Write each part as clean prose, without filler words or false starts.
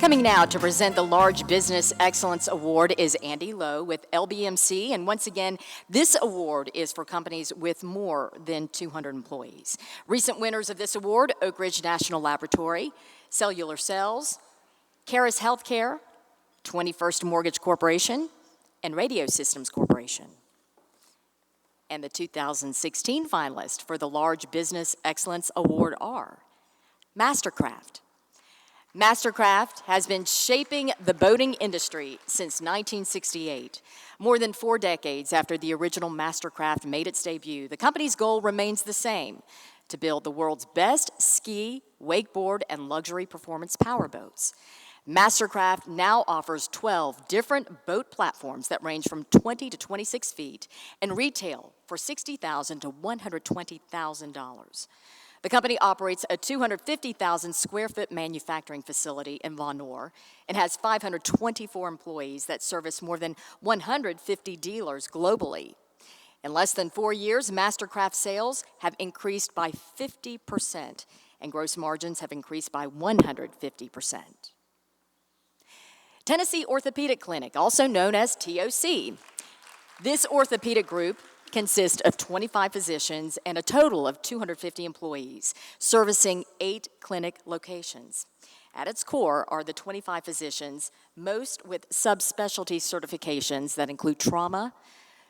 Coming now to present the Large Business Excellence Award is Andy Lowe with LBMC. And once again, this award is for companies with more than 200 employees. Recent winners of this award, Oak Ridge National Laboratory, Cellular Cells, Caris Healthcare, 21st Mortgage Corporation, and Radio Systems Corporation. And the 2016 finalists for the Large Business Excellence Award are MASTERCRAFT. MASTERCRAFT has been shaping the boating industry since 1968. More than 4 decades after the original MASTERCRAFT made its debut, the company's goal remains the same: to build the world's best ski, wakeboard, and luxury performance powerboats. MASTERCRAFT now offers 12 different boat platforms that range from 20 to 26 feet and retail for $60,000 to $120,000. The company operates a 250,000 square foot manufacturing facility in Von Nuur and has 524 employees that service more than 150 dealers globally. In less than 4 years, MASTERCRAFT sales have increased by 50% and gross margins have increased by 150%. Tennessee Orthopedic Clinic, also known as TOC. This orthopedic group consists of 25 physicians and a total of 250 employees, servicing 8 clinic locations. At its core are the 25 physicians, most with subspecialty certifications that include trauma,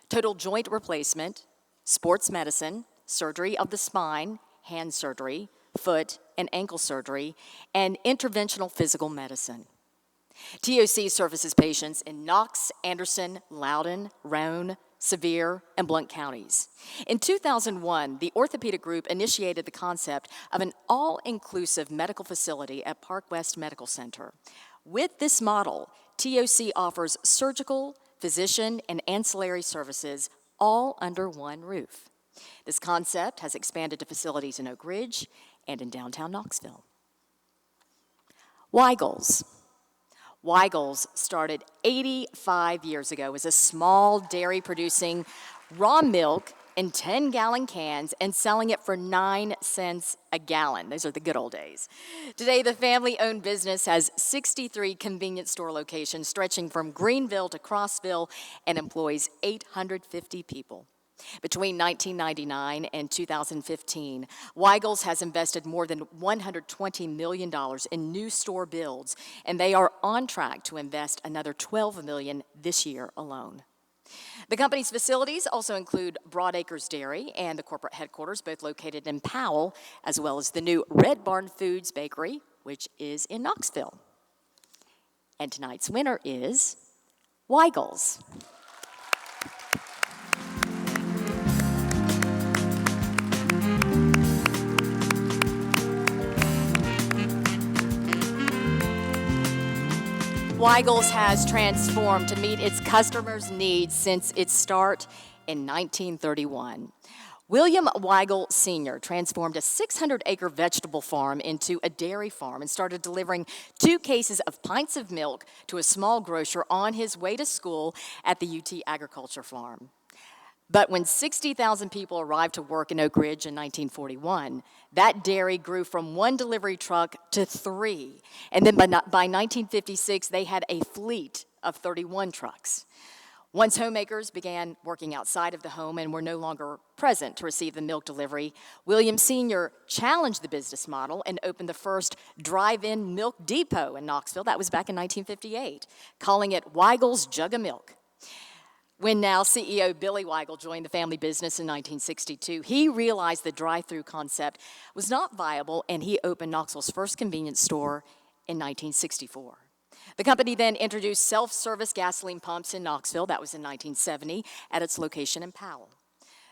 total joint replacement, sports medicine, surgery of the spine, hand surgery, foot and ankle surgery, and interventional physical medicine. TOC services patients in Knox, Anderson, Loudoun, Roane, Sevier, and Blount counties. In 2001, the orthopedic group initiated the concept of an all-inclusive medical facility at Park West Medical Center. With this model, TOC offers surgical, physician, and ancillary services all under one roof. This concept has expanded to facilities in Oak Ridge and in downtown Knoxville. WEIGEL'S. WEIGEL'S started 85 years ago as a small dairy producing raw milk in 10-gallon cans and selling it for 9 cents a gallon. Those are the good old days. Today, the family-owned business has 63 convenience store locations stretching from Greenville to Crossville and employs 850 people. Between 1999 and 2015, WEIGEL'S has invested more than $120 million in new store builds, and they are on track to invest another $12 million this year alone. The company's facilities also include Broadacres Dairy and the corporate headquarters, both located in Powell, as well as the new Red Barn Foods Bakery, which is in Knoxville. And tonight's winner is WEIGEL'S. WEIGEL'S has transformed to meet its customers' needs since its start in 1931. William Weigel Sr. transformed a 600-acre vegetable farm into a dairy farm and started delivering 2 cases of pints of milk to a small grocer on his way to school at the UT Agriculture Farm. But when 60,000 people arrived to work in Oak Ridge in 1941, that dairy grew from 1 delivery truck to 3. And then by 1956, they had a fleet of 31 trucks. Once homemakers began working outside of the home and were no longer present to receive the milk delivery, William Sr. challenged the business model and opened the first drive-in milk depot in Knoxville. That was back in 1958, calling it WEIGEL'S Jug of Milk. When now CEO Billy Weigel joined the family business in 1962, he realized the drive-through concept was not viable, and he opened Knoxville's first convenience store in 1964. The company then introduced self-service gasoline pumps in Knoxville. That was in 1970 at its location in Powell.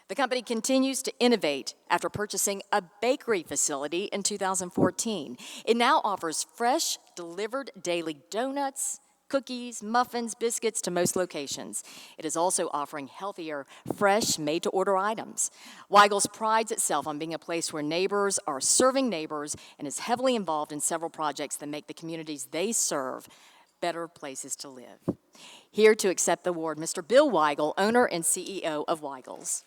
The company continues to innovate after purchasing a bakery facility in 2014. It now offers fresh, delivered daily donuts, cookies, muffins, biscuits to most locations. It is also offering healthier, fresh, made-to-order items. Weigel's prides itself on being a place where neighbors are serving neighbors and is heavily involved in several projects that make the communities they serve better places to live. Here to accept the award, Mr. Bill Weigel, owner and CEO of Weigel's.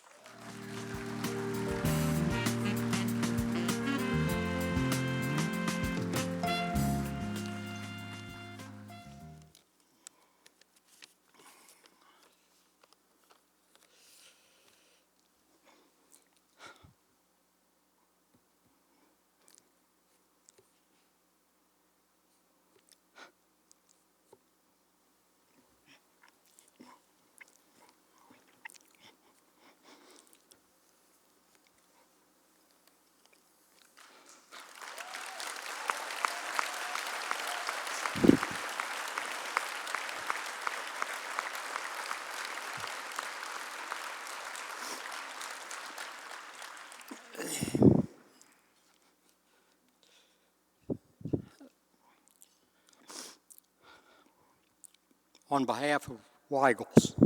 on behalf of WEIGEL'S,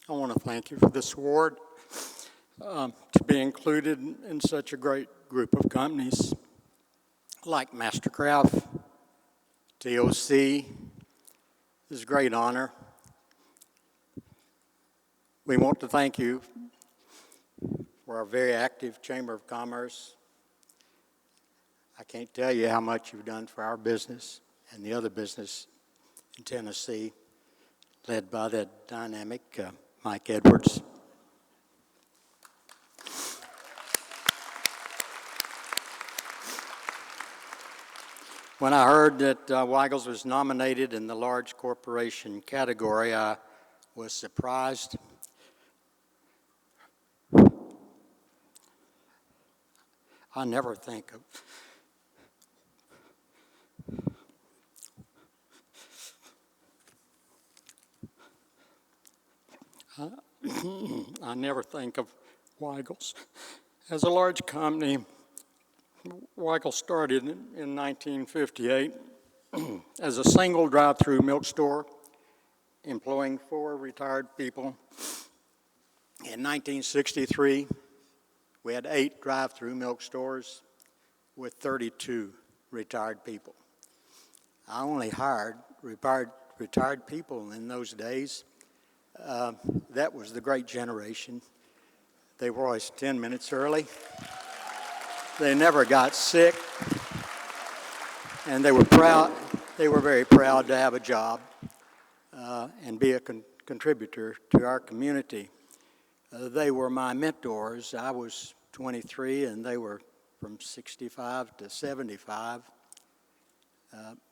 I want to thank you for this award, to be included in such a great group of companies like MASTERCRAFT, TOC. This is a great honor. We want to thank you for our very active Chamber of Commerce. I can't tell you how much you've done for our business and the other business in Tennessee, led by that dynamic Mike Edwards. When I heard that WEIGEL'S was nominated in the large corporation category, I was surprised. I never think of WEIGEL'S as a large company. WEIGEL'S started in 1958 as a single drive-through milk store, employing 4 retired people. In 1963, we had 8 drive-through milk stores with 32 retired people. I only hired retired people in those days. That was the great generation. They were always 10 minutes early. They never got sick, and they were proud. They were very proud to have a job and be a contributor to our community. They were my mentors. I was 23, and they were from 65 to 75.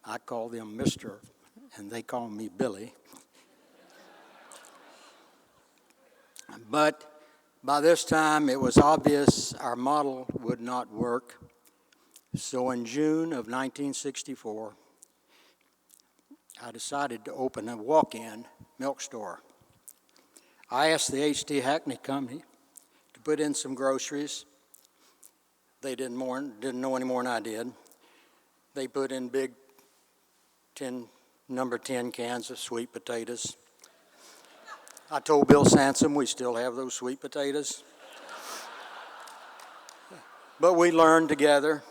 I call them Mr., and they call me Billy. But by this time, it was obvious our model would not work. So in June of 1964, I decided to open a walk-in milk store. I asked the H.T. Hackney Company to put in some groceries. They didn't know any more than I did. They put in big number 10 cans of sweet potatoes. I told Bill Sansom we still have those sweet potatoes. But we learned together.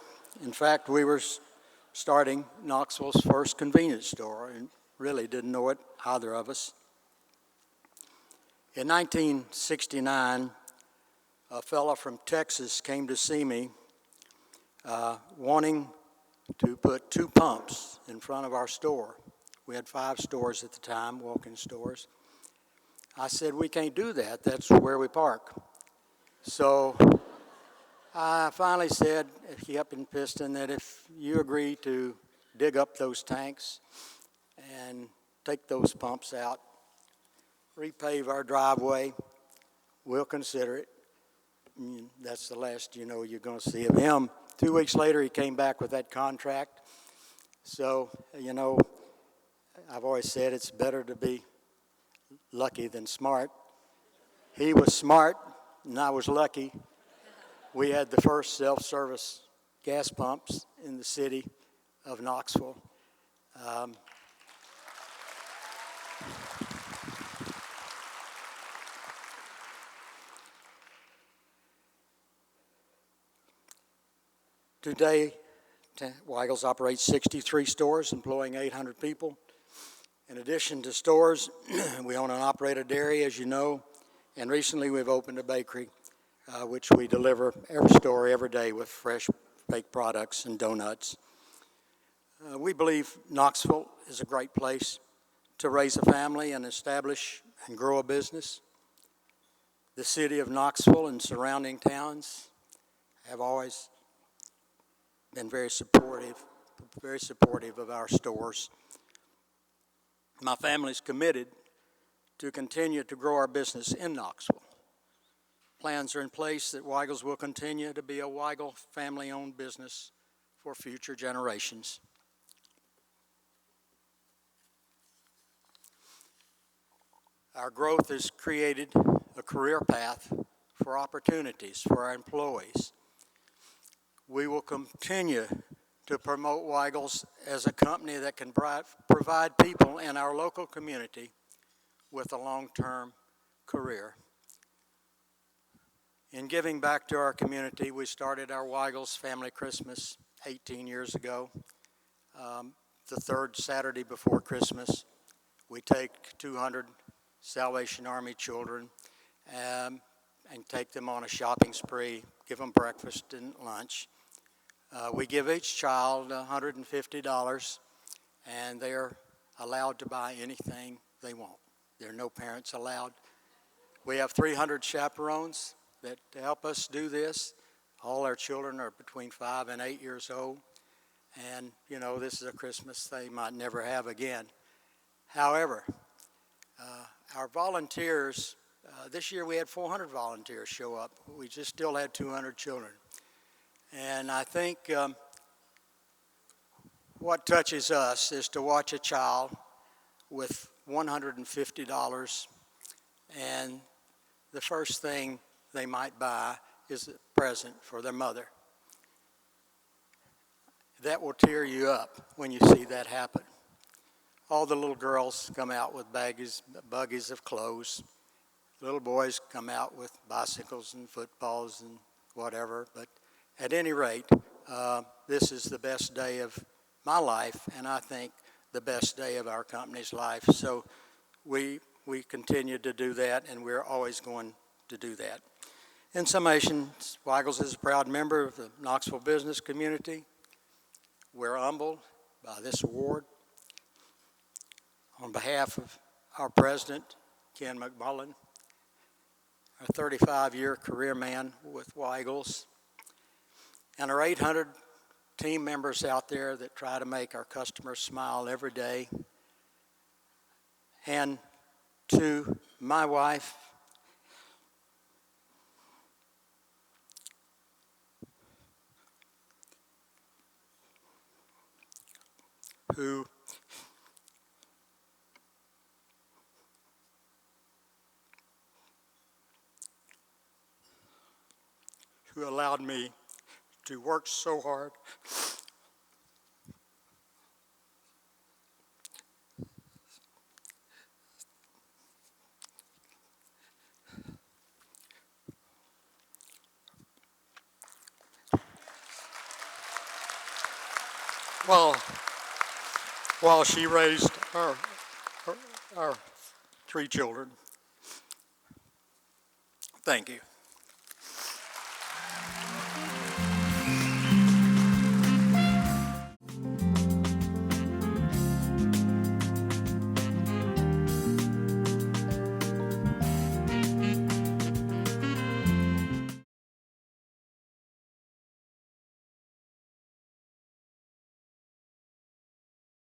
In fact, we were starting Knoxville's first convenience store and really didn't know it, either of us. In 1969, a fellow from Texas came to see me wanting to put 2 pumps in front of our store. We had 5 stores at the time, walk-in stores. I said, we can't do that. That's where we park. So I finally said, he up in Piston, that if you agree to dig up those tanks and take those pumps out, repave our driveway, we'll consider it. And that's the last you're going to see of him. 2 weeks later, he came back with that contract. So, I've always said it's better to be lucky than smart. He was smart, and I was lucky. We had the first self-service gas pumps in the city of Knoxville. Today, WEIGEL'S operates 63 stores, employing 800 people. In addition to stores, we own and operate a dairy, as you know, and recently we've opened a bakery, which we deliver every store every day with fresh baked products and donuts. We believe Knoxville is a great place to raise a family and establish and grow a business. The city of Knoxville and surrounding towns have always been very supportive of our stores. My family's committed to continue to grow our business in Knoxville. Plans are in place that WEIGEL'S will continue to be a Weigel family-owned business for future generations. Our growth is created career path for opportunities for our employees. We will continue to promote Weigel's as a company that can provide people in our local community with a long-term career. In giving back to our community, we started our Weigel's Family Christmas 18 years ago. The third Saturday before Christmas, we take 200 Salvation Army children and take them on a shopping spree, give them breakfast and lunch. We give each child $150, and they're allowed to buy anything they want. There are no parents allowed. We have 300 chaperones that help us do this. All our children are between 5 and 8 years old. And, you know, this is a Christmas they might never have again. However, our volunteers, this year we had 400 volunteers show up. We just still had 200 children. And I think what touches us is to watch a child with $150, and the first thing they might buy is a present for their mother. That will tear you up when you see that happen. All the little girls come out with buggies of clothes. Little boys come out with bicycles and footballs and whatever. But at any rate, this is the best day of my life, and I think the best day of our company's life. So we continue to do that, and we're always going to do that. In summation, Weigel's is a proud member of the Knoxville business community. We're humbled by this award. On behalf of our president, Ken McMullen, our 35-year career man with Weigel's, and our 800 team members out there that try to make our customers smile every day, and to my wife, who allowed me to work so hard while she raised our 3 children. Thank you.